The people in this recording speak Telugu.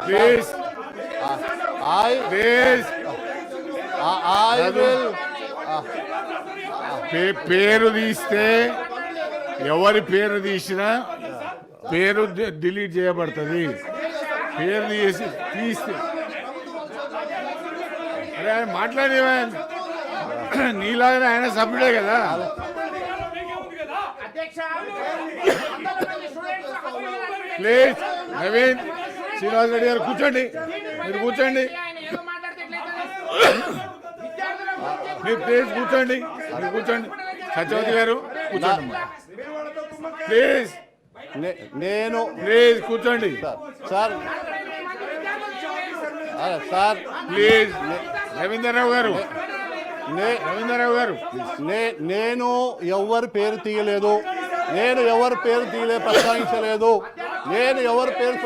ప్లీజ్ ప్లీజ్ పేరు తీస్తే ఎవరి పేరు తీసినా పేరు డిలీట్ చేయబడుతుంది. పేరు తీస్తే అరే ఆయన మాట్లాడేవా నీలాగానే ఆయన సభ్యుడే కదా. ప్లీజ్ నవీన్ శ్రీనివాస్ రెడ్డి గారు కూర్చోండి, మీరు కూర్చోండి. ప్లీజ్ కూర్చోండి, మీరు కూర్చోండి. సత్యవతి గారు కూర్చోండి ప్లీజ్. నేను ప్లీజ్ కూర్చోండి సార్ సార్ ప్లీజ్. రవీంద్రరావు గారు రవీంద్రరావు గారు నేను ఎవరి పేరు తీయలేదు, నేను ఎవరి పేరు ప్రస్తావించలేదు, నేను ఎవరి పేరు